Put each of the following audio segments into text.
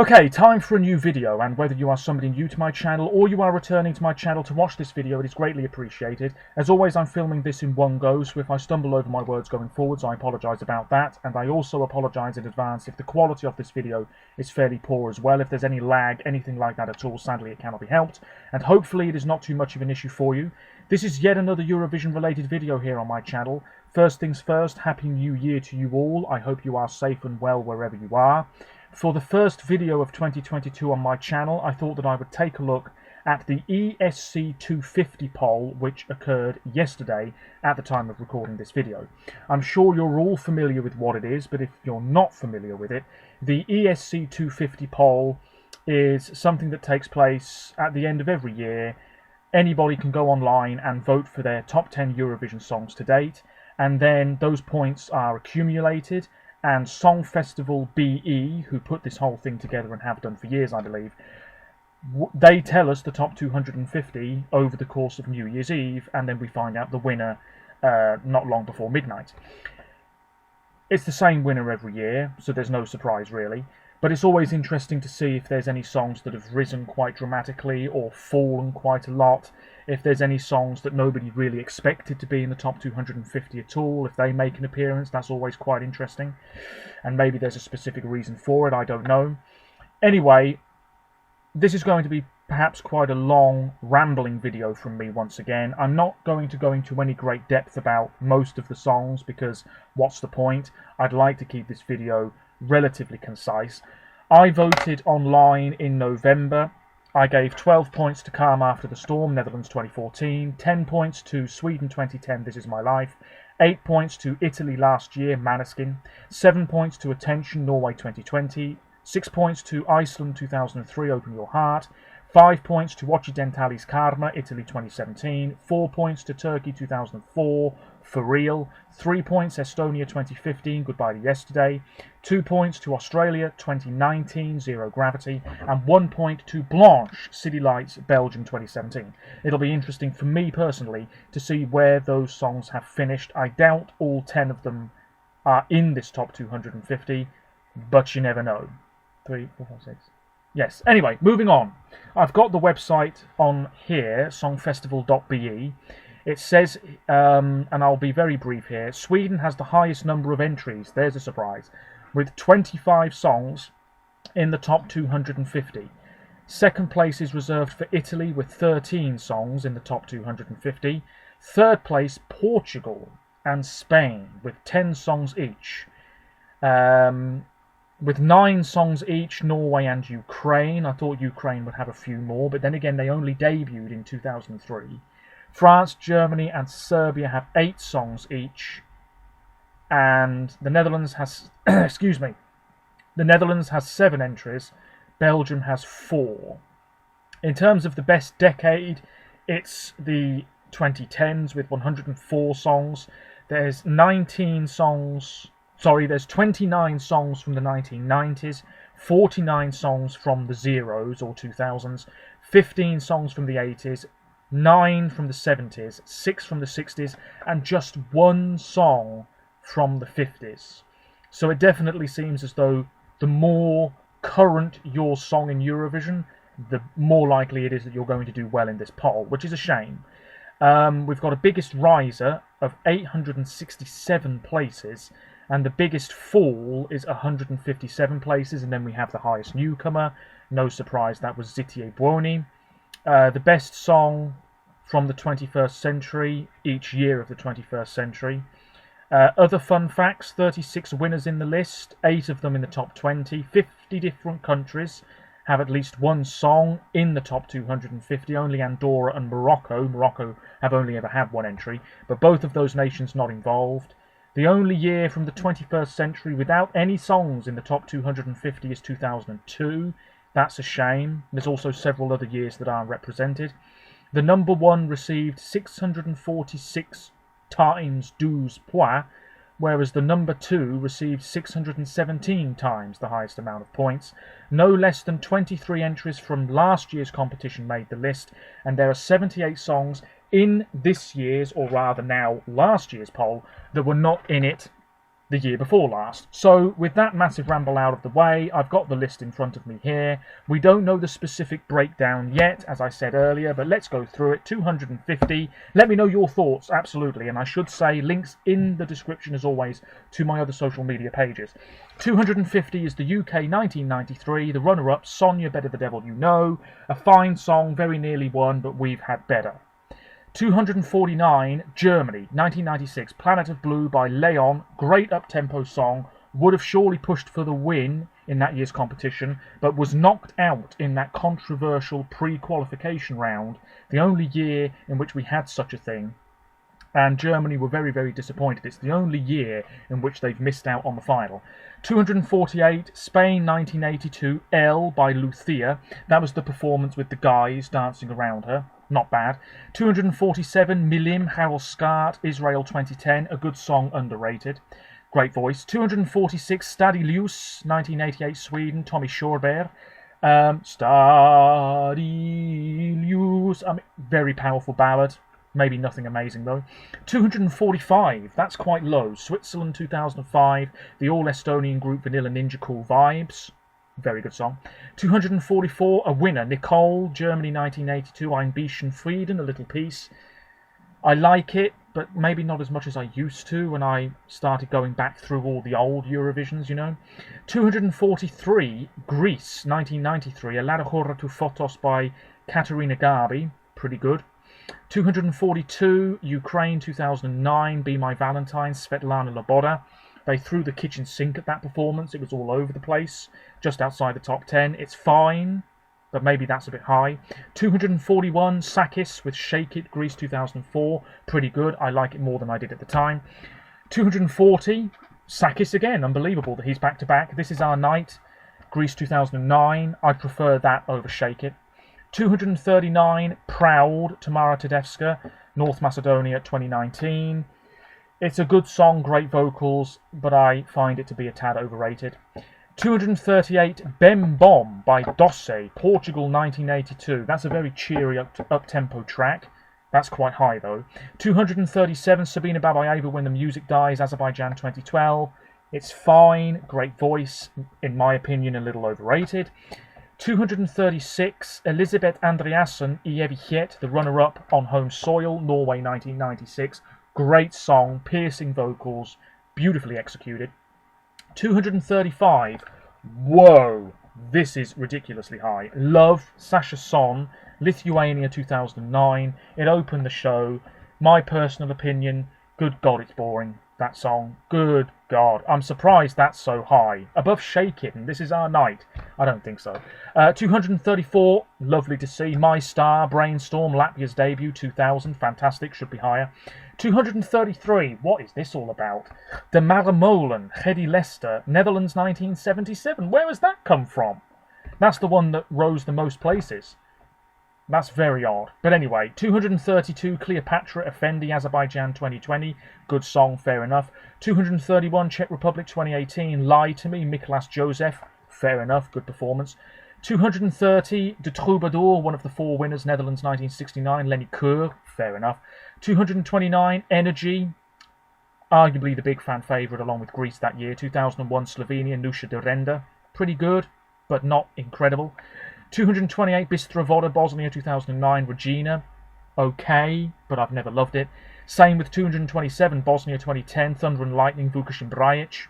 Okay, time for a new video, and whether you are somebody new to my channel or you are returning to my channel to watch this video, it is greatly appreciated. As always, I'm filming this in one go, so if I stumble over my words going forwards, I apologise about that, and I also apologise in advance if the quality of this video is fairly poor as well. If there's any lag, anything like that at all, sadly it cannot be helped, and hopefully it is not too much of an issue for you. This is yet another Eurovision related video here on my channel. First things first, Happy New Year to you all. I hope you are safe and well wherever you are. For the first video of 2022 on my channel, I thought that I would take a look at the ESC 250 poll, which occurred yesterday at the time of recording this video. I'm sure you're all familiar with what it is, but if you're not familiar with it, the ESC 250 poll is something that takes place at the end of every year. Anybody can go online and vote for their top 10 Eurovision songs to date, and then those points are accumulated, and Song Festival BE, who put this whole thing together and have done for years, I believe, they tell us the top 250 over the course of New Year's Eve, and then we find out the winner not long before midnight. It's the same winner every year, so there's no surprise really, but it's always interesting to see if there's any songs that have risen quite dramatically or fallen quite a lot, if there's any songs that nobody really expected to be in the top 250 at all. If they make an appearance, that's always quite interesting, and maybe there's a specific reason for it, I don't know. Anyway, this is going to be perhaps quite a long, rambling video from me once again. I'm not going to go into any great depth about most of the songs, because what's the point? I'd like to keep this video relatively concise. I voted online in November. I gave 12 points to Calm After the Storm, Netherlands 2014, 10 points to Sweden 2010, This Is My Life, 8 points to Italy last year, Maneskin, 7 points to Attention, Norway 2020, 6 points to Iceland 2003, Open Your Heart, 5 points to Occidentali's Karma, Italy 2017, 4 points to Turkey 2004, For Real, 3 points Estonia 2015, Goodbye to Yesterday, 2 points to Australia 2019, Zero Gravity, and 1 point to Blanche, City Lights, Belgium 2017. It'll be interesting for me personally to see where those songs have finished. I doubt all 10 of them are in this top 250, but you never know. 3, 4, 5, 6... Yes, anyway, moving on. I've got the website on here, songfestival.be. It says, and I'll be very brief here, Sweden has the highest number of entries, there's a surprise, with 25 songs in the top 250. Second place is reserved for Italy with 13 songs in the top 250. Third place, Portugal and Spain with 10 songs each. With 9 songs each, Norway and Ukraine. I thought Ukraine would have a few more, but then again, they only debuted in 2003. France, Germany, and Serbia have 8 songs each. And the Netherlands has, excuse me, the Netherlands has 7 entries. Belgium has 4. In terms of the best decade, it's the 2010s with 104 songs. There's 29 songs from the 1990s, 49 songs from the Zeros or 2000s, 15 songs from the 80s, 9 from the 70s, 6 from the 60s, and just 1 song from the 50s. So it definitely seems as though the more current your song in Eurovision, the more likely it is that you're going to do well in this poll, which is a shame. We've got a biggest riser of 867 places, and the biggest fall is 157 places, and then we have the highest newcomer. No surprise, that was Zitie Buoni. The best song from the 21st century, each year of the 21st century. Other fun facts, 36 winners in the list, 8 of them in the top 20. 50 different countries have at least one song in the top 250. Only Andorra and Morocco have only ever had one entry, but both of those nations not involved. The only year from the 21st century without any songs in the top 250 is 2002. That's a shame. There's also several other years that are represented. The number 1 received 646 times 12 points, whereas the number 2 received 617 times the highest amount of points. No less than 23 entries from last year's competition made the list, and there are 78 songs in this year's, or rather now last year's poll, that were not in it the year before last. So with that massive ramble out of the way, I've got the list in front of me here. We don't know the specific breakdown yet, as I said earlier, but let's go through it. 250. Let me know your thoughts, absolutely. And I should say, links in the description as always to my other social media pages. 250 is the UK 1993, the runner-up, Sonia, Better the Devil You Know. A fine song, very nearly won, but we've had better. 249, Germany, 1996, Planet of Blue by Leon, great up-tempo song, would have surely pushed for the win in that year's competition, but was knocked out in that controversial pre-qualification round, the only year in which we had such a thing, and Germany were very, very disappointed. It's the only year in which they've missed out on the final. 248, Spain 1982, Elle by Lucia, that was the performance with the guys dancing around her. Not bad. 247, Milim, Harold Scott, Israel 2010, a good song, underrated. Great voice. 246, Stadilius, 1988, Sweden, Tommy Shorberg. Stadilius, very powerful ballad. Maybe nothing amazing though. 245, that's quite low. Switzerland 2005, the all-Estonian group Vanilla Ninja, Cool Vibes. Very good song. 244, a winner, Nicole, Germany 1982, Ein bisschen Frieden, a little piece. I like it, but maybe not as much as I used to when I started going back through all the old Eurovisions, you know. 243, Greece 1993, A Lara Hora tu Fotos by Katerina Garbi, pretty good. 242, Ukraine 2009, Be My Valentine, Svetlana Loboda. They threw the kitchen sink at that performance. It was all over the place, just outside the top 10. It's fine, but maybe that's a bit high. 241, Sakis with Shake It, Greece 2004. Pretty good. I like it more than I did at the time. 240, Sakis again. Unbelievable that he's back-to-back. This Is Our Night, Greece 2009. I prefer that over Shake It. 239, Proud, Tamara Tedesca, North Macedonia 2019. It's a good song, great vocals, but I find it to be a tad overrated. 238, Bem Bom by Doce, Portugal 1982. That's a very cheery up-tempo track. That's quite high though. 237, Sabina Babayeva, When the Music Dies, Azerbaijan 2012. It's fine, great voice, in my opinion a little overrated. 236, Elisabeth Andreassen, Evighet, the runner-up on home soil, Norway 1996. Great song, piercing vocals, beautifully executed. 235, whoa, this is ridiculously high. Love, Sasha Son, Lithuania 2009. It opened the show. My personal opinion, good God, it's boring, that song. Good God. I'm surprised that's so high. Above Shake It and This Is Our Night. I don't think so. 234, lovely to see. My Star, Brainstorm, Latvia's debut, 2000. Fantastic, should be higher. 233, what is this all about? De Maramolen, Hedy Lester, Netherlands 1977. Where has that come from? That's the one that rose the most places. That's very odd. But anyway, 232, Cleopatra, Effendi, Azerbaijan 2020. Good song, fair enough. 231, Czech Republic 2018, Lie to Me, Miklas Joseph. Fair enough, good performance. 230, De Troubadour, one of the four winners, Netherlands 1969, Lenny Keur. Fair enough. 229, Energy, arguably the big fan favourite along with Greece that year. 2001, Slovenia, Nusha Derenda. Pretty good, but not incredible. 228, Bistra Voda, Bosnia 2009, Regina. Okay, but I've never loved it. Same with 227, Bosnia 2010, Thunder and Lightning, Vukašin Brajic.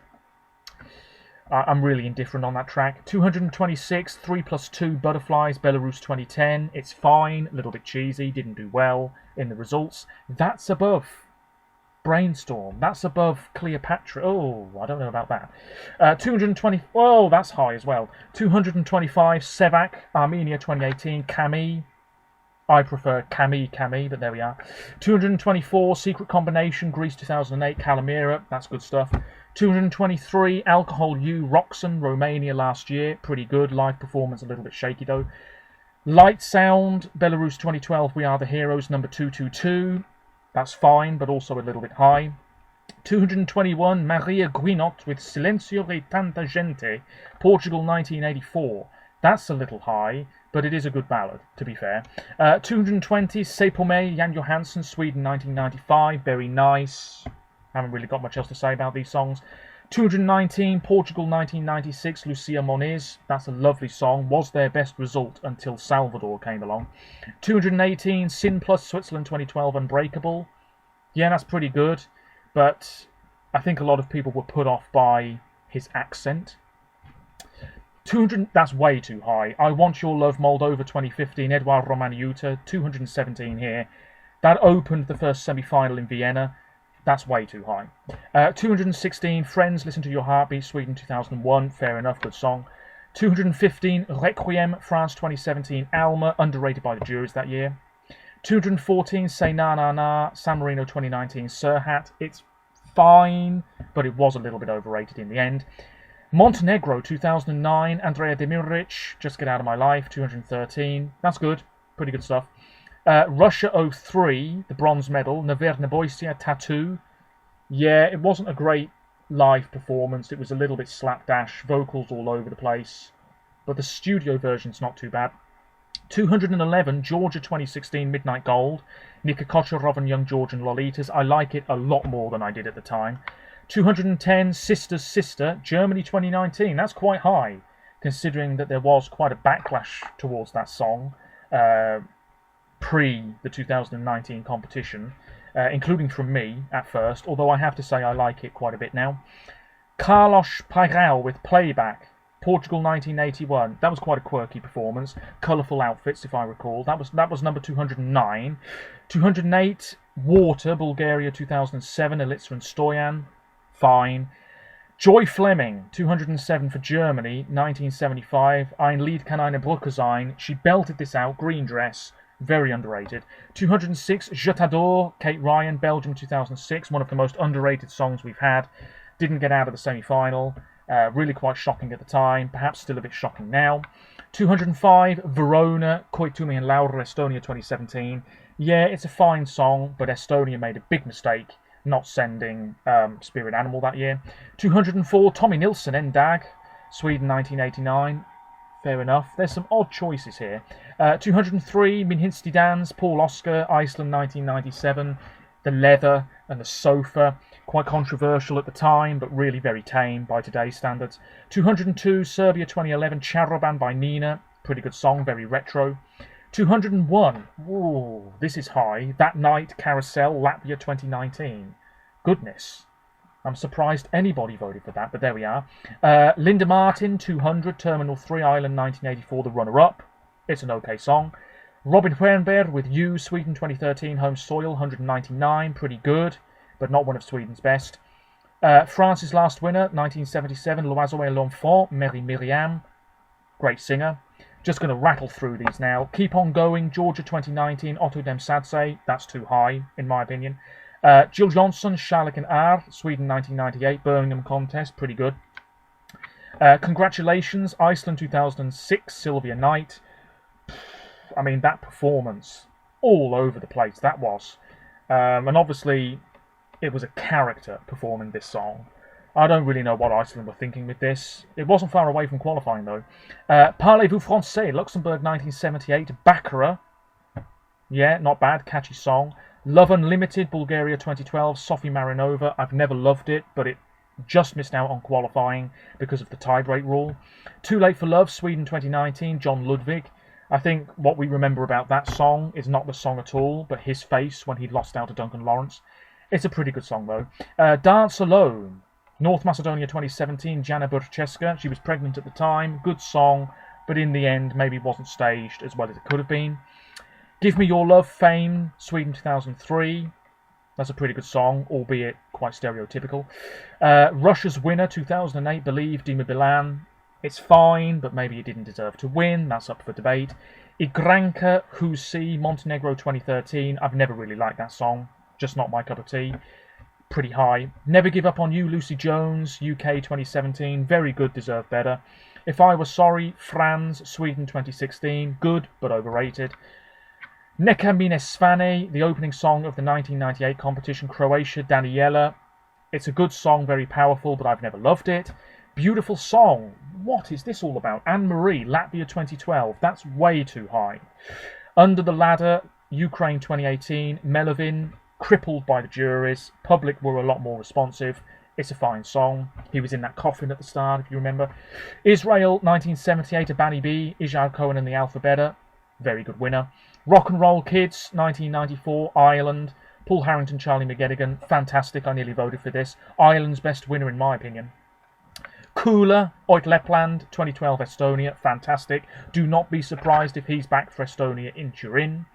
I'm really indifferent on that track. 226, 3+2, Butterflies, Belarus 2010. It's fine, a little bit cheesy, didn't do well in the results. That's above Brainstorm. That's above Cleopatra. Oh, I don't know about that. 220. Oh, that's high as well. 225. Sevak, Armenia 2018. Kami. I prefer Kami, but there we are. 224. Secret Combination, Greece 2008. Calimera. That's good stuff. 223. Alcohol U, Roxanne, Romania last year. Pretty good. Live performance a little bit shaky though. Light Sound, Belarus 2012. We Are the Heroes, number 222. That's fine, but also a little bit high. 221, Maria Guinot with Silencio de Tanta Gente, Portugal 1984. That's a little high, but it is a good ballad, to be fair. 220, C'est pour me, Jan Johansson, Sweden 1995. Very nice. Haven't really got much else to say about these songs. 219, Portugal 1996, Lucia Moniz. That's a lovely song. Was their best result until Salvador came along. 218, Sin plus Switzerland 2012, Unbreakable. Yeah, that's pretty good, but I think a lot of people were put off by his accent. 200, that's way too high. I Want Your Love, Moldova 2015, Eduard Romaniuta, 217 here. That opened the first semi-final in Vienna. That's way too high. 216, Friends, Listen to Your Heartbeat, Sweden 2001. Fair enough, good song. 215, Requiem, France 2017, Alma, underrated by the juries that year. 214, Say Na Na Na, San Marino 2019, Serhat. It's fine, but it was a little bit overrated in the end. Montenegro 2009, Andrea Demirovic, Just Get Out of My Life, 213. That's good, pretty good stuff. Russia 03, the bronze medal, Naverna Boysia, Tattoo. Yeah, it wasn't a great live performance. It was a little bit slapdash, vocals all over the place. But the studio version's not too bad. 211, Georgia 2016, Midnight Gold, Nika Kocherov and Young Georgian Lolitas. I like it a lot more than I did at the time. 210, Sister's Sister, Germany 2019. That's quite high, considering that there was quite a backlash towards that song pre the 2019 competition, including from me at first, although I have to say I like it quite a bit now. Carlos Pairão with Playback, Portugal 1981. That was quite a quirky performance. Colourful outfits, if I recall. That was number 209. 208, Water, Bulgaria 2007, Elitsa and Stoyan. Fine. Joy Fleming, 207 for Germany, 1975. Ein Lied kann eine Brücke sein. She belted this out, green dress. Very underrated. 206, Je t'adore, Kate Ryan, Belgium 2006. One of the most underrated songs we've had. Didn't get out of the semi-final. Really quite shocking at the time. Perhaps still a bit shocking now. 205, Verona, Koitumi and Laura, Estonia 2017. Yeah, it's a fine song, but Estonia made a big mistake not sending Spirit Animal that year. 204, Tommy Nilsson, En Dag, Sweden 1989. Fair enough. There's some odd choices here. 203, Min Hinsti Dans, Paul Oscar, Iceland 1997. The Leather and the Sofa. Quite controversial at the time, but really very tame by today's standards. 202, Serbia 2011, Charaban by Nina. Pretty good song, very retro. 201, ooh, this is high. That Night, Carousel, Latvia 2019. Goodness. I'm surprised anybody voted for that, but there we are. Linda Martin, 200, Terminal 3, Ireland 1984, the runner-up. It's an okay song. Robin Wernberg with You, Sweden 2013, Home Soil 199, pretty good, but not one of Sweden's best. France's Last Winner, 1977, L'Oiseau et l'Enfant, Mary Myriam, great singer. Just going to rattle through these now. Keep On Going, Georgia 2019, Otto Dem Sadse, that's too high, in my opinion. Jill Johnson, Charlotte and R, Sweden 1998, Birmingham Contest, pretty good. Congratulations, Iceland 2006, Sylvia Knight. I mean, that performance, all over the place, that was. And obviously, it was a character performing this song. I don't really know what Iceland were thinking with this. It wasn't far away from qualifying, though. Parlez-vous français, Luxembourg 1978, Baccarat. Yeah, not bad, catchy song. Love Unlimited, Bulgaria 2012, Sophie Marinova. I've never loved it, but it just missed out on qualifying because of the tiebreak rule. Too Late for Love, Sweden 2019, John Ludwig. I think what we remember about that song is not the song at all, but his face when he lost out to Duncan Lawrence. It's a pretty good song, though. Dance Alone, North Macedonia 2017, Jana Burcheska. She was pregnant at the time. Good song, but in the end, maybe wasn't staged as well as it could have been. Give Me Your Love, Fame, Sweden 2003. That's a pretty good song, albeit quite stereotypical. Russia's Winner 2008, Believe, Dima Bilan. It's fine, but maybe it didn't deserve to win. That's up for debate. Igranka, Husi, Montenegro 2013. I've never really liked that song. Just not my cup of tea. Pretty high. Never Give Up on You, Lucy Jones, UK 2017. Very good, deserve better. If I Were Sorry, Franz, Sweden 2016. Good, but overrated. Neka Mine Svane, the opening song of the 1998 competition, Croatia, Daniela. It's a good song, very powerful, but I've never loved it. Beautiful Song. What is this all about? Anne-Marie, Latvia 2012. That's way too high. Under the Ladder, Ukraine 2018. Melovin, crippled by the juries. Public were a lot more responsive. It's a fine song. He was in that coffin at the start, if you remember. Israel, 1978, a Banny B, Ijal Cohen and the Alphabeta. Very good winner. Rock and Roll Kids, 1994, Ireland. Paul Harrington, Charlie McGettigan. Fantastic. I nearly voted for this. Ireland's best winner, in my opinion. Cooler, Oit Lepland, 2012, Estonia. Fantastic. Do not be surprised if he's back for Estonia in Turin.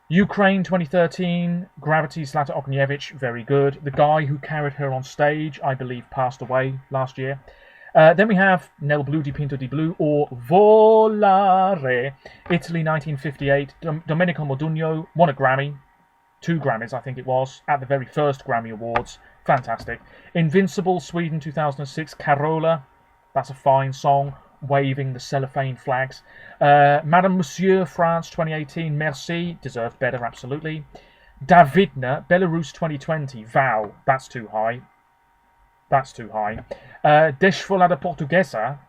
Ukraine, 2013, Gravity, Zlata Ognievich, very good. The guy who carried her on stage, I believe, passed away last year. Then we have Nel Blu di Pinto di Blu, or Volare, Italy, 1958. Domenico Modugno won a Grammy, 2 Grammys I think it was, at the very first Grammy Awards. Fantastic. Invincible, Sweden, 2006, Carola, that's a fine song, waving the cellophane flags. Madame Monsieur, France, 2018, Merci, deserved better, absolutely. Davidna, Belarus, 2020, Vow, that's too high. That's too high. Desfolada Portuguesa,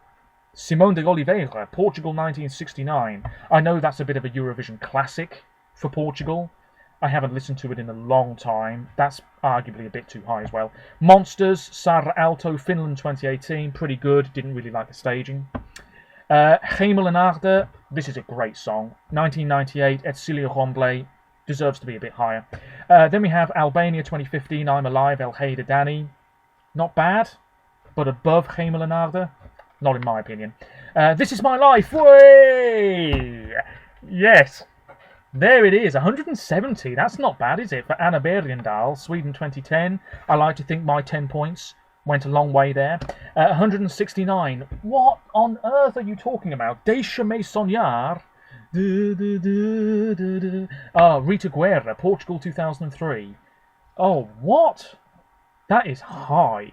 Simone de Oliveira, Portugal, 1969. I know that's a bit of a Eurovision classic for Portugal. I haven't listened to it in a long time. That's arguably a bit too high as well. Monsters, Sarra Alto, Finland, 2018. Pretty good. Didn't really like the staging. Hemel en Aarde, this is a great song. 1998, Etsilio Romblé, deserves to be a bit higher. Then we have Albania, 2015, I'm Alive, El Hayda Dani. Not bad, but above Hemel en Aarde? Not in my opinion. This Is My Life. Way! Yes. There it is, 170. That's not bad, is it? For Anna Bergendahl, Sweden, 2010. I like to think my 10 points went a long way there. 169. What on earth are you talking about? Deixa me sonhar. Rita Guerra, Portugal, 2003. Oh, what? That is high.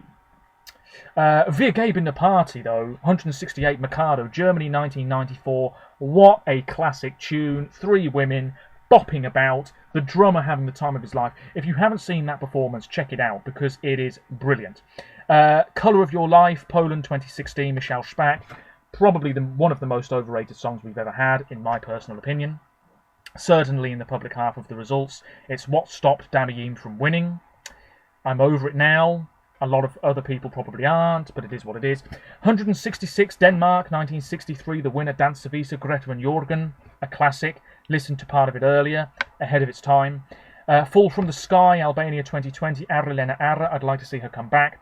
Wir geben the party, though. 168, Mikado, Germany, 1994. What a classic tune. 3 women bopping about. The drummer having the time of his life. If you haven't seen that performance, check it out because it is brilliant. Colour of Your Life, Poland, 2016, Michelle Spack. Probably one of the most overrated songs we've ever had, in my personal opinion. Certainly in the public half of the results. It's what stopped Damiim from winning. I'm over it now. A lot of other people probably aren't, but it is what it is. 166, Denmark, 1963, the winner, Dansa Visa, Greta and Jorgen, a classic. Listened to part of it earlier, ahead of its time. Fall from the Sky, Albania, 2020, Arilena Ara, I'd like to see her come back.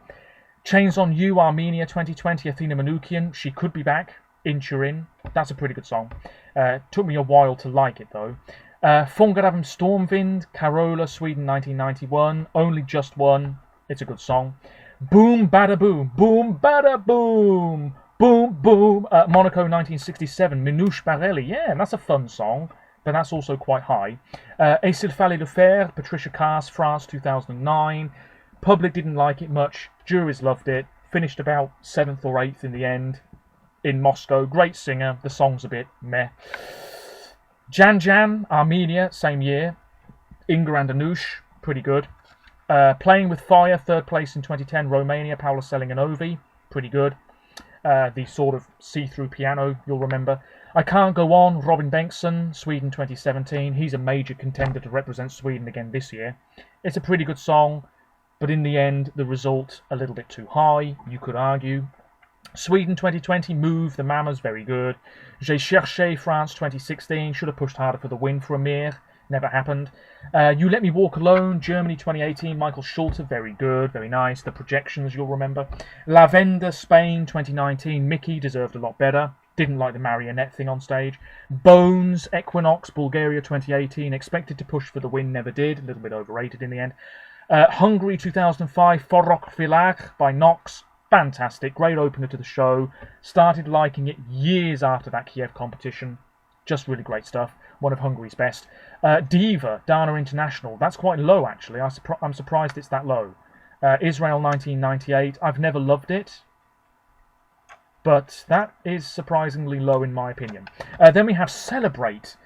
Chains on You, Armenia, 2020, Athena Manukian, she could be back in Turin. That's a pretty good song. Took me a while to like it, though. Fångar Stormvind, Carola, Sweden, 1991, Only Just One. It's a good song. Boom, bada boom, boom, bada boom, boom, boom. Monaco, 1967, Minouche Barelli. Yeah, that's a fun song, but that's also quite high. Et s'il fallait le faire, Patricia Cass, France, 2009. Public didn't like it much. Juries loved it. Finished about 7th or 8th in the end in Moscow. Great singer. The song's a bit meh. Jan Jan, Armenia, same year. Inga and Anush, pretty good. Playing with Fire, 3rd place in 2010, Romania, Paula Selinganovi, pretty good. The sort of see-through piano, you'll remember. I Can't Go On, Robin Bengtsson, Sweden, 2017. He's a major contender to represent Sweden again this year. It's a pretty good song, but in the end, the result a little bit too high, you could argue. Sweden, 2020, Move, The Mamas, very good. J'ai cherché, France, 2016. Should have pushed harder for the win for Amir. Never happened. You Let Me Walk Alone, Germany, 2018. Michael Schulte, very good, very nice. The Projections, you'll remember. Lavender, Spain, 2019. Mickey deserved a lot better. Didn't like the marionette thing on stage. Bones, Equinox, Bulgaria, 2018. Expected to push for the win, never did. A little bit overrated in the end. Hungary, 2005. Forrok Világ by Nox. Fantastic. Great opener to the show. Started liking it years after that Kiev competition. Just really great stuff. One of Hungary's best. Diva, Dana International. That's quite low, actually. I'm surprised it's that low. Israel, 1998. I've never loved it, but that is surprisingly low in my opinion. Then we have Celebrate,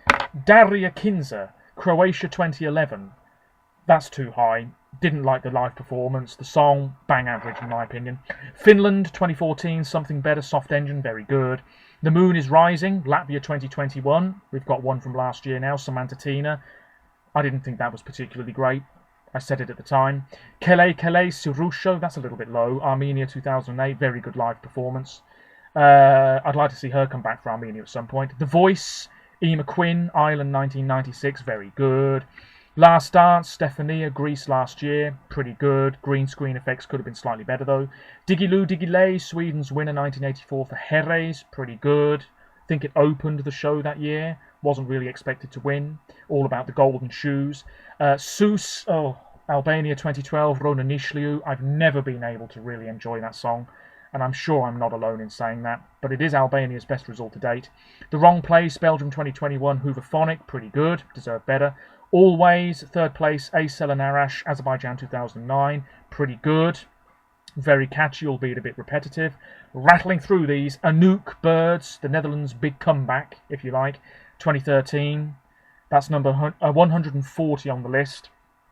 Daria Kinza, Croatia, 2011. That's too high. Didn't like the live performance. The song, bang average in my opinion. Finland, 2014, Something Better, Soft Engine, very good. The Moon is Rising, Latvia, 2021. We've got one from last year now, Samantha Tina. I didn't think that was particularly great. I said it at the time. Kele Kele Sirusho, that's a little bit low. Armenia 2008, very good live performance. I'd like to see her come back for Armenia at some point. The Voice, Emma Quinn, Ireland 1996, very good. Last Dance, Stefania, Greece last year, pretty good. Green screen effects could have been slightly better though. Digiloo Digilay, Sweden's winner 1984 for Jerez, pretty good. I think it opened the show that year, wasn't really expected to win. All about the golden shoes. Sus, Albania 2012, Rona Nishliu. I've never been able to really enjoy that song, and I'm sure I'm not alone in saying that, but it is Albania's best result to date. The Wrong Place, Belgium 2021, Hooverphonic, pretty good, deserve better. Always, third place, Aysel and Arash, Azerbaijan 2009, pretty good. Very catchy, albeit a bit repetitive. Rattling through these, Anouk, Birds, the Netherlands' big comeback, if you like, 2013. That's number 140 on the list.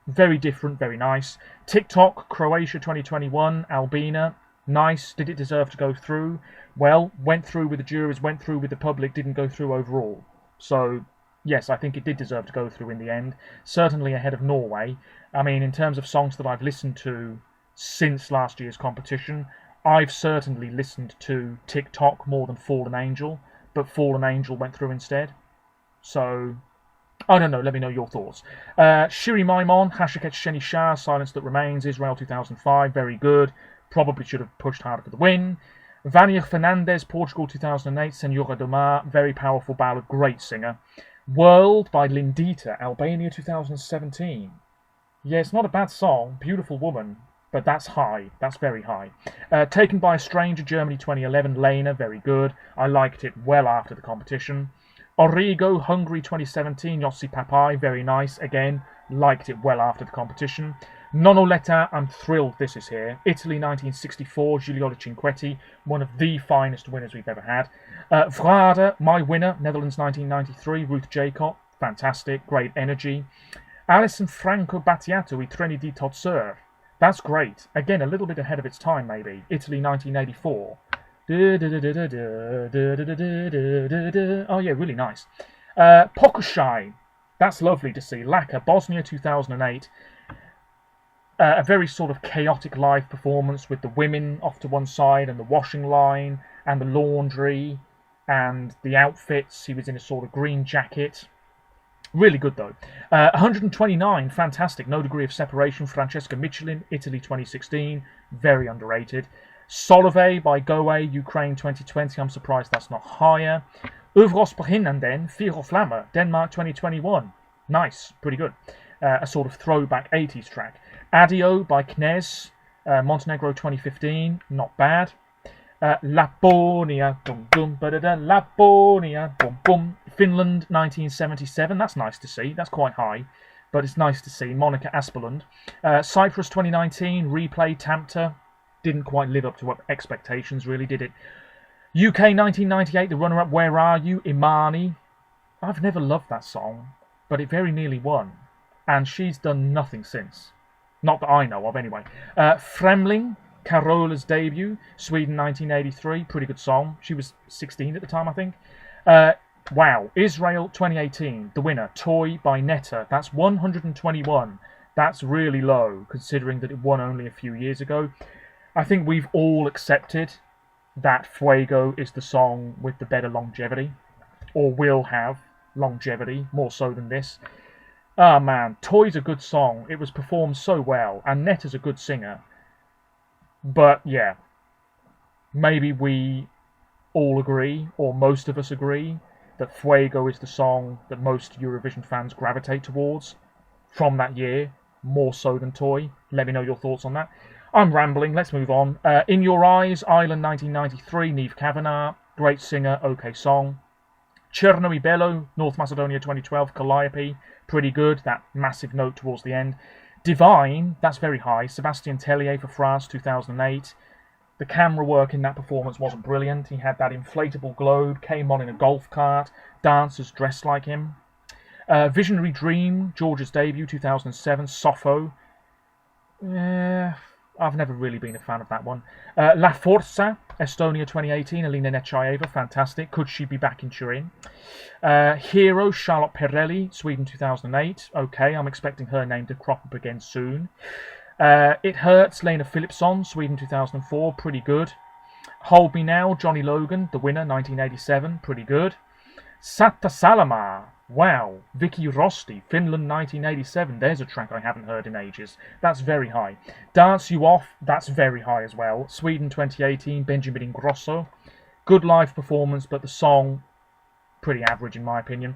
Very different, very nice. TikTok, Croatia 2021, Albina, nice. Did it deserve to go through? Well, went through with the juries, went through with the public, didn't go through overall. So, yes, I think it did deserve to go through in the end. Certainly ahead of Norway. I mean, in terms of songs that I've listened to since last year's competition, I've certainly listened to TikTok more than Fallen Angel, but Fallen Angel went through instead. So, I don't know, let me know your thoughts. Shiri Maimon, Hashaket Sheni Shah, Silence That Remains, Israel 2005, very good. Probably should have pushed harder for the win. Vania Fernandez, Portugal 2008, Senhora do Mar, very powerful ballad, great singer. World by Lindita, Albania 2017. Yeah, it's not a bad song, beautiful woman, but that's high, that's very high. Taken by a Stranger, Germany 2011, Lena, very good. I liked it well after the competition. Origo, Hungary 2017, Yossi Papai, very nice, again, liked it well after the competition. Nonoletta, I'm thrilled this is here. Italy 1964, Giuliola Cinquetti, one of the finest winners we've ever had. Vrada, my winner, Netherlands 1993, Ruth Jacob, fantastic, great energy. Alison Franco Battiato, I Treni di Tozzer, that's great. Again, a little bit ahead of its time maybe. Italy 1984. Oh yeah, really nice. Pokušaj, that's lovely to see. Laka, Bosnia 2008. A very sort of chaotic live performance with the women off to one side and the washing line and the laundry and the outfits. He was in a sort of green jacket. Really good though. 129, fantastic. No Degree of Separation, Francesca Michelin, Italy 2016. Very underrated. Solove by Goe, Ukraine 2020. I'm surprised that's not higher. Uvros Beginnenden, Viro Flamme, Denmark 2021. Nice, pretty good. A sort of throwback 80s track. Adio by Knez, Montenegro 2015. Not bad. Laponia, boom boom, Laponia, boom boom. Finland 1977. That's nice to see. That's quite high, but it's nice to see. Monica Aspeland. Cyprus 2019. Replay Tamta. Didn't quite live up to expectations, really, did it? UK 1998, the runner-up, Where Are You? Imani. I've never loved that song, but it very nearly won. And she's done nothing since. Not that I know of, anyway. Fremling, Carola's debut, Sweden 1983, pretty good song. She was 16 at the time, I think. Wow, Israel 2018, the winner, Toy by Netta. That's 121. That's really low, considering that it won only a few years ago. I think we've all accepted that Fuego is the song with the better longevity, or will have longevity, more so than this. Ah man, Toy's a good song. It was performed so well, and Netta's a good singer. But yeah, maybe we all agree, or most of us agree, that Fuego is the song that most Eurovision fans gravitate towards from that year, more so than Toy. Let me know your thoughts on that. I'm rambling, let's move on. In Your Eyes, Ireland 1993, Niamh Kavanagh, great singer, okay song. Cherno I Bello, North Macedonia 2012, Calliope, pretty good, that massive note towards the end. Divine, that's very high, Sebastian Tellier for France 2008. The camera work in that performance wasn't brilliant. He had that inflatable globe, came on in a golf cart, dancers dressed like him. Visionary Dream, Georgia's debut 2007, Sopho. I've never really been a fan of that one. La Forza, Estonia 2018, Alina Nechaeva, fantastic. Could she be back in Turin? Hero, Charlotte Perrelli, Sweden 2008. Okay, I'm expecting her name to crop up again soon. It Hurts, Lena Philipsson, Sweden 2004, pretty good. Hold Me Now, Johnny Logan, the winner, 1987, pretty good. Satta Salama, wow. Vicky Rosti, Finland 1987, there's a track I haven't heard in ages. That's very high. Dance You Off, that's very high as well. Sweden 2018, Benjamin Ingrosso. Good live performance, but the song, pretty average in my opinion.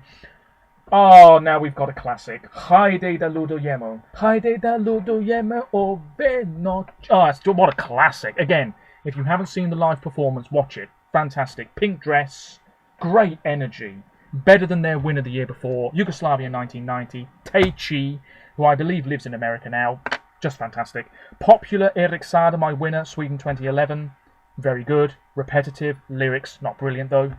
Oh, now we've got a classic. Haide da ludujemy. Haide da ludujemy obe noc. Oh, what a classic. Again, if you haven't seen the live performance, watch it. Fantastic. Pink dress. Great energy. Better than their winner the year before. Yugoslavia 1990. Teichi, who I believe lives in America now. Just fantastic. Popular, Erik Saade, my winner. Sweden 2011. Very good. Repetitive. Lyrics, not brilliant though.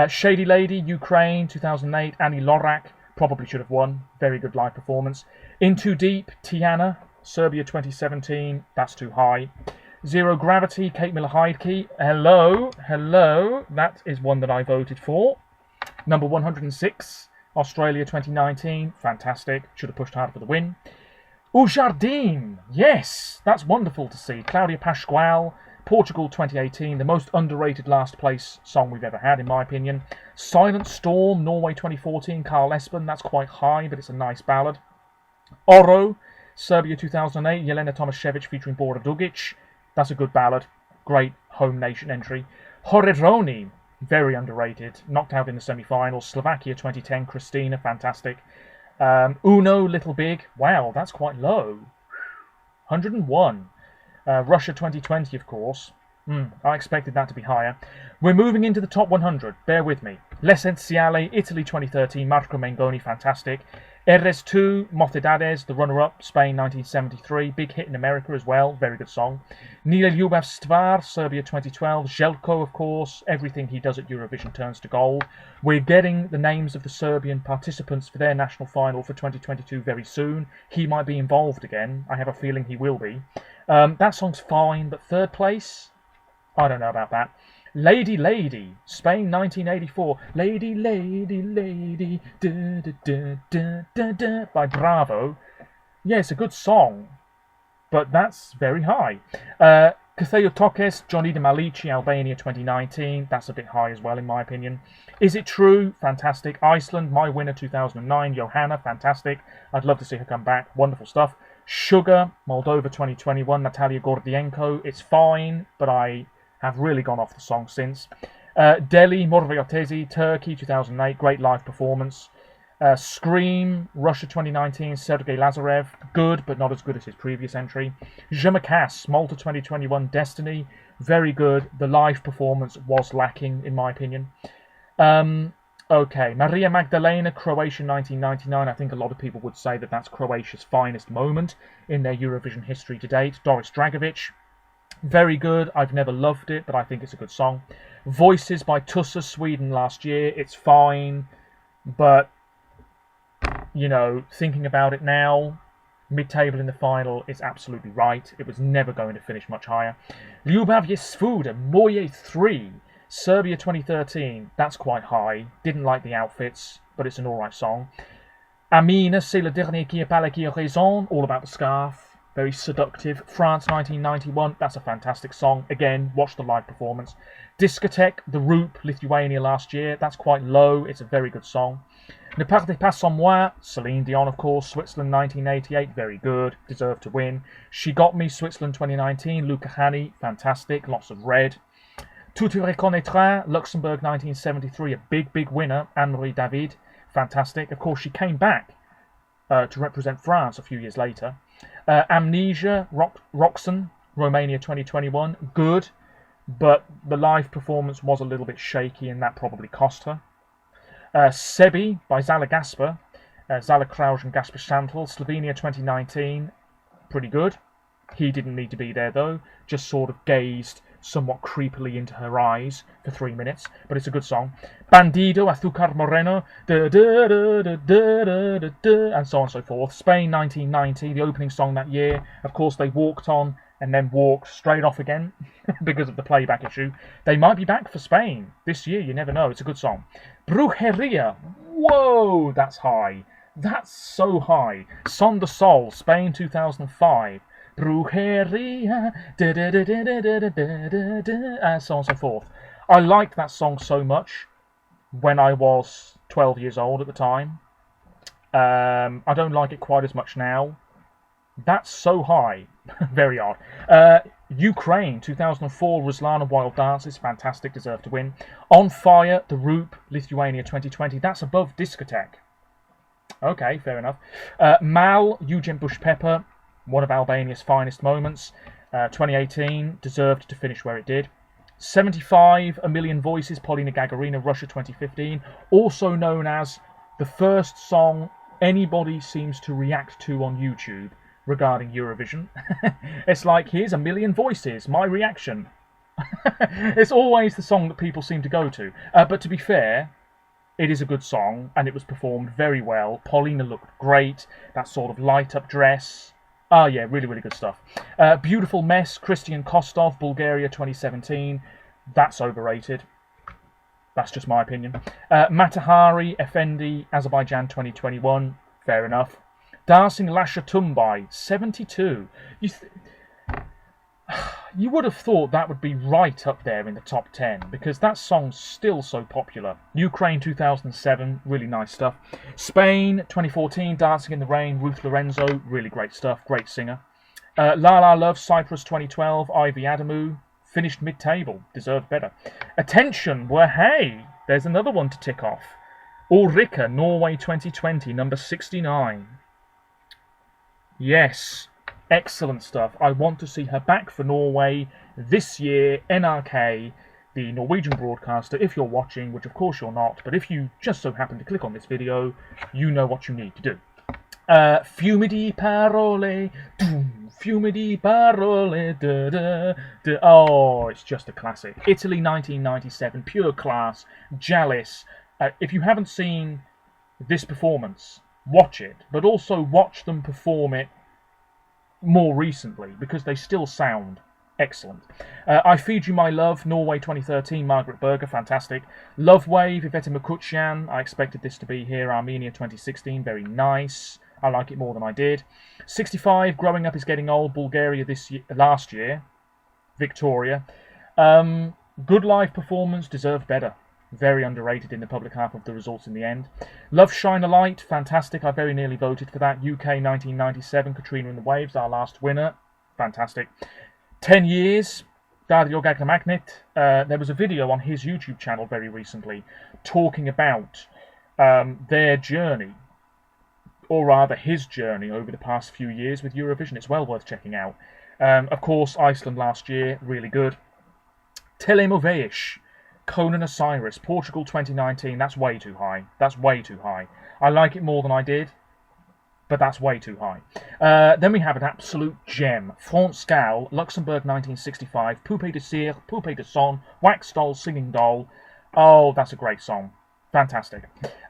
Shady Lady, Ukraine 2008. Annie Lorak, probably should have won. Very good live performance. In Too Deep, Tiana, Serbia 2017. That's too high. Zero Gravity, Kate Miller-Heidke. Hello. That is one that I voted for. Number 106, Australia 2019. Fantastic. Should have pushed harder for the win. O Jardim. Yes, that's wonderful to see. Claudia Pascual, Portugal 2018. The most underrated last place song we've ever had, in my opinion. Silent Storm, Norway 2014. Carl Espen. That's quite high, but it's a nice ballad. Oro, Serbia 2008. Jelena Tomaszewicz featuring Bora Dugic. That's a good ballad. Great home nation entry. Horedroni, very underrated. Knocked out in the semi-finals. Slovakia 2010. Christina, fantastic. Uno, Little Big. Wow, that's quite low. 101. Russia 2020, of course. I expected that to be higher. We're moving into the top 100. Bear with me. L'Essenziale, Italy 2013. Marco Mengoni, fantastic. RS2, Mocedades, the runner-up, Spain 1973, big hit in America as well, very good song. Nile Ljubav Stvar, Serbia 2012, Željko, of course, everything he does at Eurovision turns to gold. We're getting the names of the Serbian participants for their national final for 2022 very soon. He might be involved again, I have a feeling he will be. That song's fine, but third place? I don't know about that. Lady Lady, Spain 1984. Lady Lady Lady, da, da, da, da, da, da, by Bravo. Yeah, it's a good song, but that's very high. Katheotokes, Johnny de Malici, Albania 2019. That's a bit high as well, in my opinion. Is It True? Fantastic. Iceland, my winner 2009. Johanna, fantastic. I'd love to see her come back. Wonderful stuff. Sugar, Moldova 2021. Natalia Gordienko. It's fine, but I have really gone off the song since. Delhi, Morvayotezi, Turkey 2008, great live performance. Scream, Russia 2019, Sergei Lazarev, good, but not as good as his previous entry. Je me casse, Malta 2021, Destiny, very good. The live performance was lacking, in my opinion. Okay, Maria Magdalena, Croatia 1999. I think a lot of people would say that that's Croatia's finest moment in their Eurovision history to date. Doris Dragovic, very good. I've never loved it, but I think it's a good song. Voices by Tussa, Sweden last year. It's fine, but, you know, thinking about it now, mid-table in the final is absolutely right. It was never going to finish much higher. Ljubav je svuda, Moje 3, Serbia 2013. That's quite high. Didn't like the outfits, but it's an alright song. Amina, c'est le dernier qui a parlé qui a raison, all about the scarf. Very seductive. France 1991, that's a fantastic song. Again, watch the live performance. Discotheque, The Roop, Lithuania last year. That's quite low. It's a very good song. Ne partez pas sans moi, Celine Dion, of course. Switzerland 1988, very good. Deserved to win. She Got Me, Switzerland 2019. Luca Hani, fantastic. Lots of red. Tu te reconnaîtras, Luxembourg 1973, a big winner. Anne-Marie David, fantastic. Of course, she came back to represent France a few years later. Amnesia, Roxanne, Romania 2021, good, but the live performance was a little bit shaky and that probably cost her. Sebi by Zala Gasper, Zala Krauj and Gasper Chantal, Slovenia 2019, pretty good. He didn't need to be there though, just sort of gazed somewhat creepily into her eyes for 3 minutes, but it's a good song. Bandido, Azúcar Moreno, da, da, da, da, da, da, da, and so on and so forth. Spain 1990, the opening song that year. Of course, they walked on and then walked straight off again because of the playback issue. They might be back for Spain this year, you never know. It's a good song. Brujeria. Whoa, that's high. That's so high. Son de Sol, Spain 2005. Brujeria, and so on and so forth. I liked that song so much when I was 12 years old at the time. I don't like it quite as much now. That's so high. Very odd. Ukraine 2004, Ruslan and Wild Dances, fantastic, deserve to win. On Fire, The Roop, Lithuania 2020, that's above Discotheque. Okay, fair enough. Mal, Eugen Bush Pepper, one of Albania's finest moments. 2018, deserved to finish where it did. 75, A Million Voices, Polina Gagarina, Russia 2015, also known as the first song anybody seems to react to on YouTube regarding Eurovision. It's like, here's A Million Voices, my reaction. It's always the song that people seem to go to. But to be fair, it is a good song, and it was performed very well. Polina looked great, that sort of light-up dress. Ah, yeah, really, really good stuff. Beautiful Mess, Christian Kostov, Bulgaria 2017. That's overrated. That's just my opinion. Matahari, Effendi, Azerbaijan 2021. Fair enough. Dancing Lasha Tumbai, 72. You would have thought that would be right up there in the top 10, because that song's still so popular. Ukraine 2007, really nice stuff. Spain 2014, Dancing in the Rain, Ruth Lorenzo, really great stuff, great singer. La La Love, Cyprus 2012, Ivy Adamu, finished mid-table, deserved better. Attention, well, hey, there's another one to tick off. Ulrika, Norway 2020, number 69. Yes, excellent stuff. I want to see her back for Norway this year. NRK, the Norwegian broadcaster, if you're watching, which of course you're not, but if you just so happen to click on this video, you know what you need to do. Fiume di parole, fiume di parole, da, da, da. Oh, it's just a classic. Italy 1997, pure class, Jalis. If you haven't seen this performance, watch it, but also watch them perform it more recently, because they still sound excellent. I Feed You My Love, Norway 2013, Margaret Berger, fantastic. Love Wave, Iveta Makuchian, I expected this to be here. Armenia 2016, very nice. I like it more than I did. 65, Growing Up Is Getting Old, Bulgaria last year. Victoria. Good live performance, deserved better. Very underrated in the public half of the results in the end. Love Shine a Light, fantastic. I very nearly voted for that. UK 1997, Katrina and the Waves, our last winner. Fantastic. 10 years, Dario Gaglamagnet. There was a video on his YouTube channel very recently talking about their journey, or rather his journey over the past few years with Eurovision. It's well worth checking out. Of course, Iceland last year, really good. Telemoveish, Conan Osiris, Portugal 2019, that's way too high. That's way too high. I like it more than I did, but that's way too high. Then we have an absolute gem. France Gall, Luxembourg 1965, Poupée de Cire, Poupée de Son, Wax Doll, Singing Doll. Oh, that's a great song. Fantastic.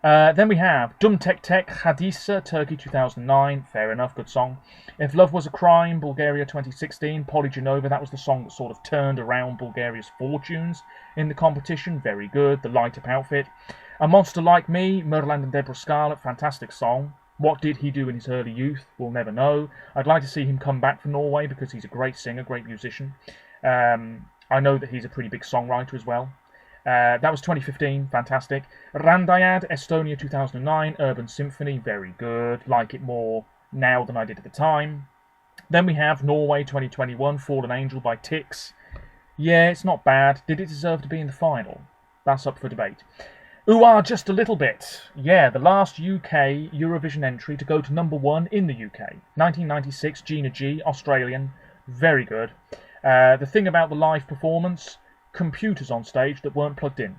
Then we have Dum Tek Tek, Hadisa, Turkey 2009. Fair enough, good song. If Love Was a Crime, Bulgaria 2016. Polygenova, that was the song that sort of turned around Bulgaria's fortunes in the competition. Very good. The light-up outfit. A Monster Like Me, Merland and Deborah Scarlett. Fantastic song. What did he do in his early youth? We'll never know. I'd like to see him come back for Norway because he's a great singer, great musician. I know that he's a pretty big songwriter as well. That was 2015, fantastic. Randayad, Estonia 2009, Urban Symphony, very good. Like it more now than I did at the time. Then we have Norway 2021, Fallen Angel by Tix. Yeah, it's not bad. Did it deserve to be in the final? That's up for debate. Ooh, just a little bit. Yeah, the last UK Eurovision entry to go to number 1 in the UK. 1996, Gina G, Australian, very good. The thing about the live performance, computers on stage that weren't plugged in.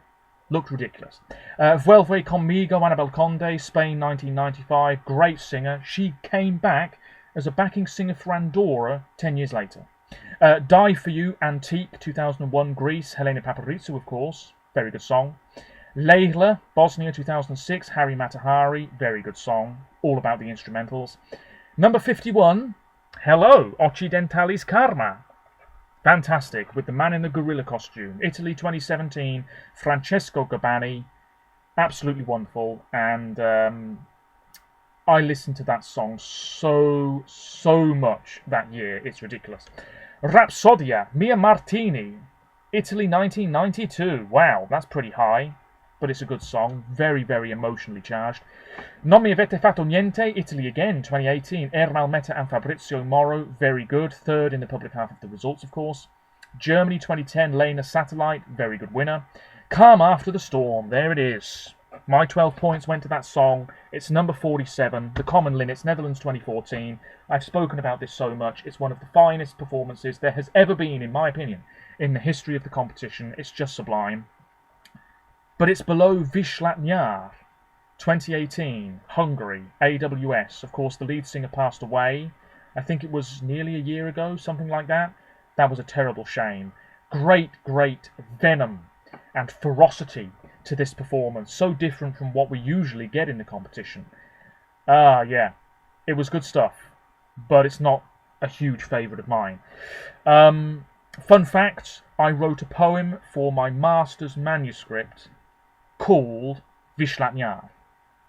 Looked ridiculous. Vuelve Conmigo, Annabel Conde, Spain 1995, great singer. She came back as a backing singer for Andorra 10 years later. Die For You, Antique 2001, Greece, Helena Paparizou, of course, very good song. Leila, Bosnia 2006, Harry Matahari, very good song, all about the instrumentals. Number 51, Hello, Occidentalis Karma. Fantastic, with the man in the gorilla costume. Italy 2017, Francesco Gabbani. Absolutely wonderful. And I listened to that song so much that year. It's ridiculous. Rapsodia, Mia Martini. Italy 1992. Wow, that's pretty high. But it's a good song. Very, very emotionally charged. Non mi avete fatto niente, Italy again, 2018. Ermal Meta and Fabrizio Moro, very good. Third in the public half of the results, of course. Germany 2010, Lena Satellite, very good winner. Calm After the Storm, there it is. My 12 points went to that song. It's number 47, The Common Linnets, Netherlands 2014. I've spoken about this so much. It's one of the finest performances there has ever been, in my opinion, in the history of the competition. It's just sublime. But it's below Viszlatnyár, 2018, Hungary, AWS. Of course, the lead singer passed away. I think it was nearly a year ago, something like that. That was a terrible shame. Great venom and ferocity to this performance. So different from what we usually get in the competition. Yeah, it was good stuff. But it's not a huge favourite of mine. Fun fact, I wrote a poem for my master's manuscript called Viszlatnyár.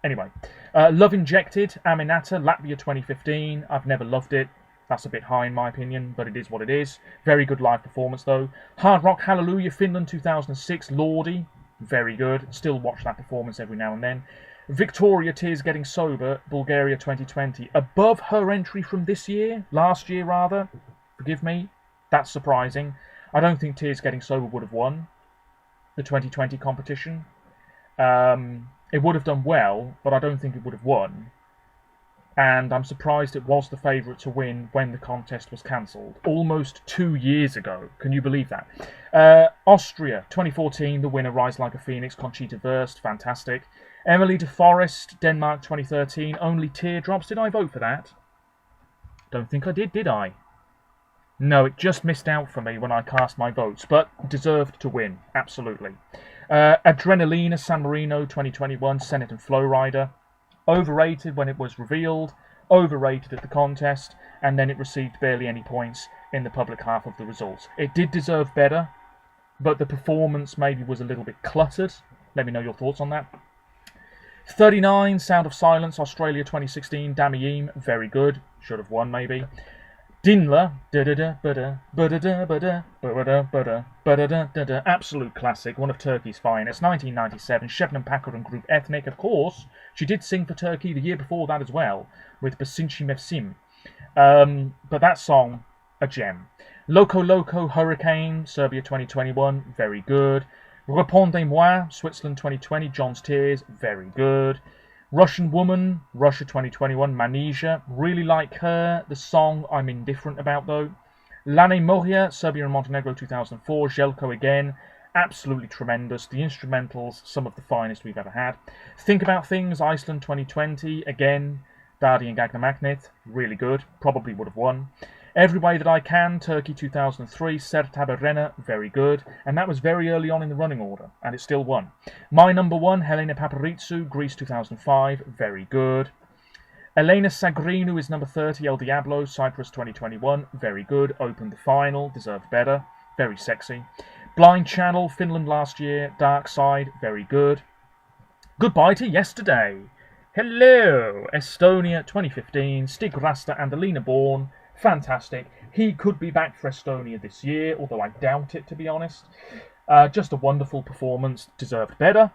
Anyway, Love Injected, Aminata, Latvia 2015. I've never loved it. That's a bit high in my opinion, but it is what it is. Very good live performance though. Hard Rock Hallelujah, Finland 2006, Lordi. Very good. Still watch that performance every now and then. Victoria, Tears Getting Sober, Bulgaria 2020. Above her entry from this year, last year rather. Forgive me. That's surprising. I don't think Tears Getting Sober would have won the 2020 competition. It would have done well, but I don't think it would have won. And I'm surprised it was the favourite to win when the contest was cancelled. Almost 2 years ago. Can you believe that? Austria, 2014, the winner, Rise Like a Phoenix, Conchita Wurst, fantastic. Emily de Forest, Denmark 2013, Only Teardrops. Did I vote for that? Don't think I did I? No, it just missed out for me when I cast my votes, but deserved to win, absolutely. Adrenalina, San Marino 2021, Senate and Flowrider. Overrated when it was revealed, overrated at the contest, and then it received barely any points in the public half of the results. It did deserve better, but the performance maybe was a little bit cluttered. Let me know your thoughts on that. 39, Sound of Silence, Australia 2016, Damiyim, very good. Should have won maybe. Dinla, absolute classic, one of Turkey's finest. 1997, Şebnem Pakır and Group Ethnic, of course. She did sing for Turkey the year before that as well, with Besinci Mevsim. But that song, a gem. Loco Loco Hurricane, Serbia 2021, very good. Répondez-moi, Switzerland 2020, John's Tears, very good. Russian Woman, Russia 2021, Manizha, really like her. The song I'm indifferent about though. Lane Moria, Serbia and Montenegro 2004, Željko again, absolutely tremendous. The instrumentals, some of the finest we've ever had. Think About Things, Iceland 2020, again, Dadi and Gagna Magnet, really good, probably would have won. Every Way That I Can, Turkey 2003, Sertab Arena, very good. And that was very early on in the running order, and it still won. My Number One, Helena Paparizou, Greece 2005, very good. Elena Sagrinou is number 30, El Diablo, Cyprus 2021, very good. Opened the final, deserved better, very sexy. Blind Channel, Finland last year, Dark Side, very good. Goodbye to Yesterday. Hello, Estonia 2015, Stig Rasta and Alina Bourne, fantastic. He could be back for Estonia this year, although I doubt it, to be honest. Just a wonderful performance, deserved better.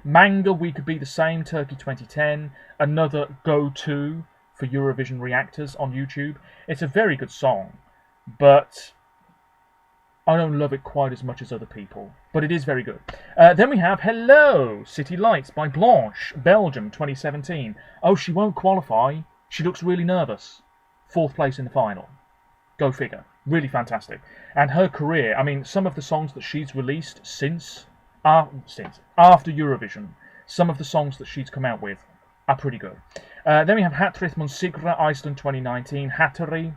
Manga, We Could Be the Same, Turkey 2010, another go-to for Eurovision reactors on YouTube. It's a very good song, but I don't love it quite as much as other people, but it is very good. Then we have Hello, City Lights by Blanche, Belgium 2017. Oh, she won't qualify. She looks really nervous. 4th place in the final. Go figure. Really fantastic. And her career, I mean, some of the songs that she's released after Eurovision, some of the songs that she's come out with are pretty good. Then we have Hatrith Munsigra, Iceland 2019, Hattari.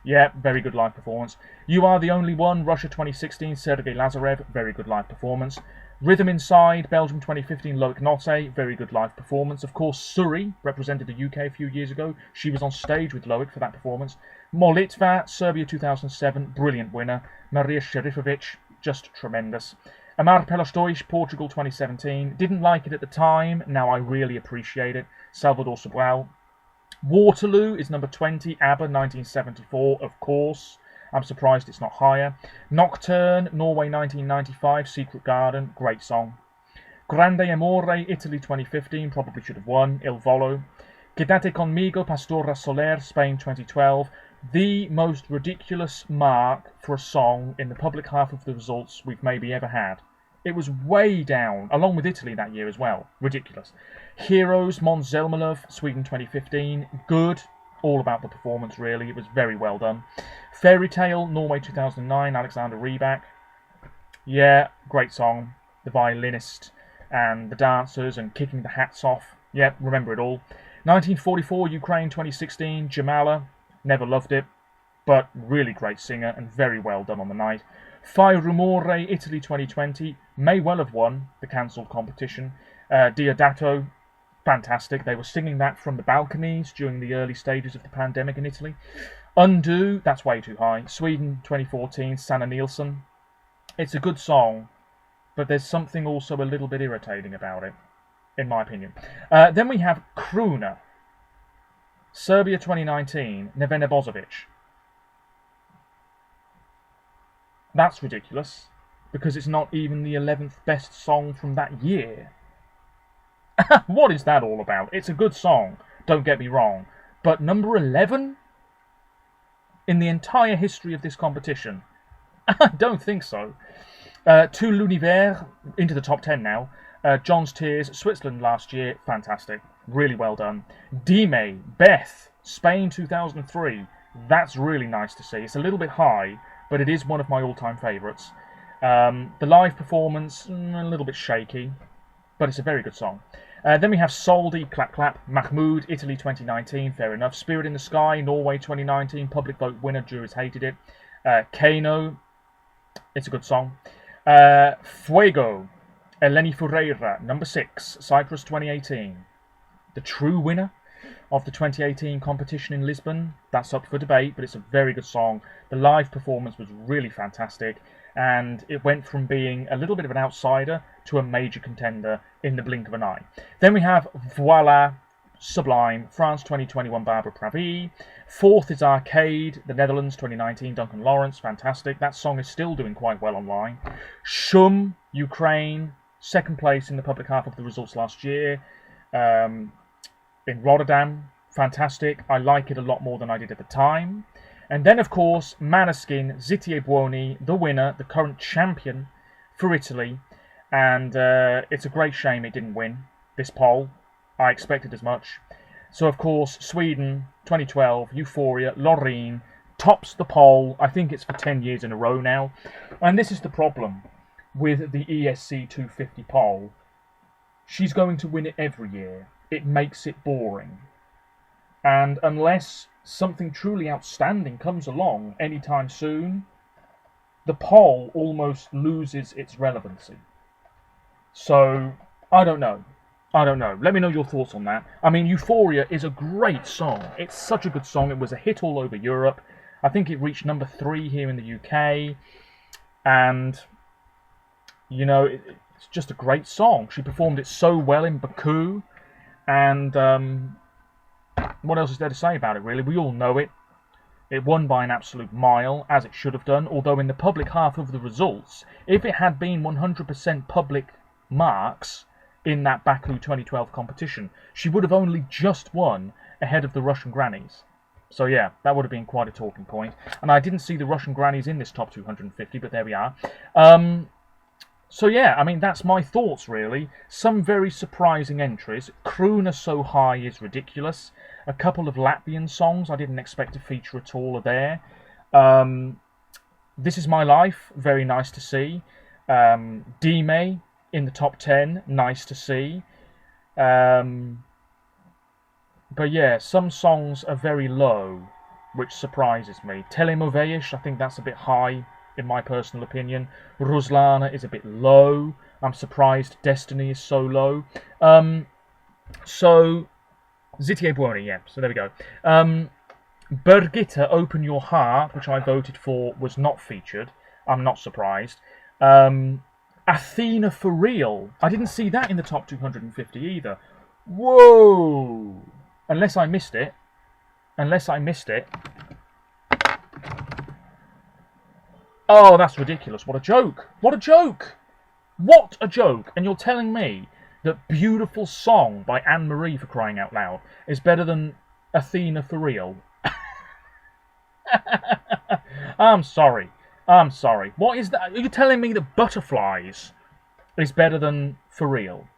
Yeah, very good live performance. You Are the Only One, Russia 2016, Sergei Lazarev, very good live performance. Rhythm Inside, Belgium 2015, Loic Notte, very good live performance. Of course, Suri represented the UK a few years ago. She was on stage with Loic for that performance. Molitva, Serbia 2007, brilliant winner. Maria Sherifovic, just tremendous. Amar Pelas, Portugal 2017, didn't like it at the time, now I really appreciate it. Salvador Sobral. Waterloo is number 20, ABBA 1974, of course. I'm surprised it's not higher. Nocturne, Norway 1995, Secret Garden, great song. Grande Amore, Italy 2015, probably should have won, Il Volo. Quédate conmigo, Pastora Soler, Spain 2012. The most ridiculous mark for a song in the public half of the results we've maybe ever had. It was way down, along with Italy that year as well. Ridiculous. Heroes, Måns Zelmerlöw, Sweden 2015, good. All about the performance, really. It was very well done. Fairy Tale, Norway 2009, Alexander Rybak. Yeah, great song. The violinist and the dancers and kicking the hats off. Yeah, remember it all. 1944, Ukraine 2016, Jamala. Never loved it, but really great singer and very well done on the night. Fai Rumore, Italy 2020. May well have won the cancelled competition. Diodato. Fantastic. They were singing that from the balconies during the early stages of the pandemic in Italy. Undo, that's way too high. Sweden 2014, Sanna Nielsen. It's a good song, but there's something also a little bit irritating about it, in my opinion. Then we have Kruna, Serbia 2019, Nevena Bozovic. That's ridiculous, because it's not even the 11th best song from that year. What is that all about? It's a good song, don't get me wrong, but number 11? In the entire history of this competition? I don't think so. To l'Univers, into the top 10 now. John's Tears, Switzerland last year, fantastic. Really well done. Dime, Beth, Spain 2003. That's really nice to see. It's a little bit high, but it is one of my all-time favourites. The live performance, a little bit shaky, but it's a very good song. Then we have Soldi, Clap Clap, Mahmoud, Italy 2019, fair enough. Spirit in the Sky, Norway 2019, public vote winner, jurors hated it. Kano, it's a good song. Fuego, Eleni Ferreira, number 6, Cyprus 2018. The true winner of the 2018 competition in Lisbon, that's up for debate, but it's a very good song. The live performance was really fantastic, and it went from being a little bit of an outsider to a major contender in the blink of an eye. Then we have Voila, Sublime, France 2021, Barbara Pravi. 4th is Arcade, the Netherlands 2019, Duncan Lawrence, fantastic. That song is still doing quite well online. Shum, Ukraine, 2nd place in the public half of the results last year. In Rotterdam, fantastic. I like it a lot more than I did at the time. And then, of course, Maneskin, Zitie Buoni, the winner, the current champion for Italy. And it's a great shame it didn't win this poll. I expected as much. So, of course, Sweden, 2012, Euphoria, Loreen, tops the poll. I think it's for 10 years in a row now. And this is the problem with the ESC 250 poll. She's going to win it every year. It makes it boring. And unless something truly outstanding comes along anytime soon, the poll almost loses its relevancy. So, I don't know. Let me know your thoughts on that. I mean, Euphoria is a great song. It's such a good song. It was a hit all over Europe. I think it reached number 3 here in the UK. And, you know, it's just a great song. She performed it so well in Baku. And what else is there to say about it, really? We all know it. It won by an absolute mile, as it should have done, although in the public half of the results, if it had been 100% public marks in that Baku 2012 competition, she would have only just won ahead of the Russian grannies. So yeah, that would have been quite a talking point. And I didn't see the Russian grannies in this top 250, but there we are. So yeah, I mean, that's my thoughts, really. Some very surprising entries. Kruna So High is ridiculous. A couple of Latvian songs I didn't expect to feature at all are there. This Is My Life, very nice to see. Dime in the top 10, nice to see. But yeah, some songs are very low, which surprises me. Telemoveish, I think that's a bit high, in my personal opinion. Ruslana is a bit low. I'm surprised Destiny is so low. So, Zitie Buoni, yeah, so there we go. Birgitta, Open Your Heart, which I voted for, was not featured. I'm not surprised. Athena for Real. I didn't see that in the top 250 either. Whoa! Unless I missed it. Oh, that's ridiculous. What a joke. What a joke. What a joke. And you're telling me that Beautiful Song by Anne-Marie, for crying out loud, is better than Athena for Real? I'm sorry. What is that? Are you telling me that Butterflies is better than For Real?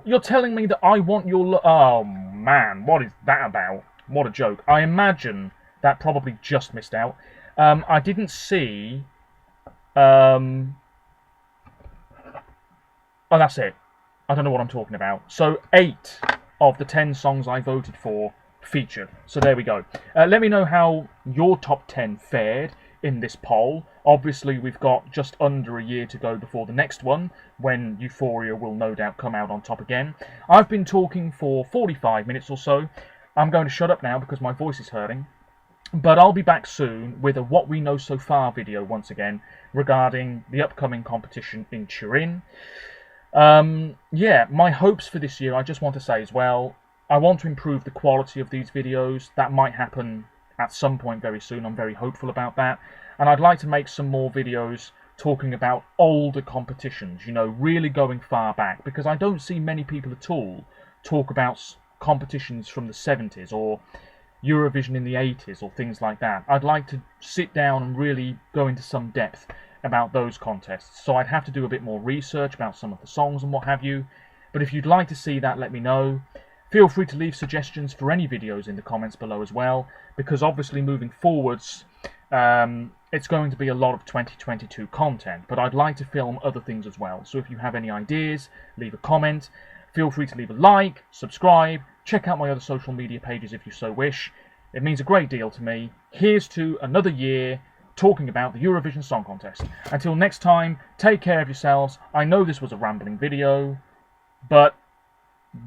You're telling me that I Want Your Oh, man. What is that about? What a joke. I imagine that probably just missed out. I didn't see... Oh, that's it. I don't know what I'm talking about. So, 8 of the 10 songs I voted for featured. So there we go. Let me know how your top 10 fared in this poll. Obviously, we've got just under a year to go before the next one, when Euphoria will no doubt come out on top again. I've been talking for 45 minutes or so. I'm going to shut up now because my voice is hurting. But I'll be back soon with a What We Know So Far video once again regarding the upcoming competition in Turin. Yeah, my hopes for this year, I just want to say as well, I want to improve the quality of these videos. That might happen at some point very soon. I'm very hopeful about that. And I'd like to make some more videos talking about older competitions, you know, really going far back, because I don't see many people at all talk about competitions from the 70s or Eurovision in the 80s or things like that. I'd like to sit down and really go into some depth about those contests. So I'd have to do a bit more research about some of the songs and what have you. But if you'd like to see that, let me know. Feel free to leave suggestions for any videos in the comments below as well, because obviously moving forwards, it's going to be a lot of 2022 content, but I'd like to film other things as well. So if you have any ideas, leave a comment. Feel free to leave a like, subscribe, check out my other social media pages if you so wish. It means a great deal to me. Here's to another year talking about the Eurovision Song Contest. Until next time, take care of yourselves. I know this was a rambling video, but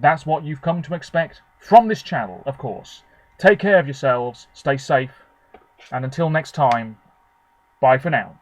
that's what you've come to expect from this channel, of course. Take care of yourselves, stay safe, and until next time, bye for now.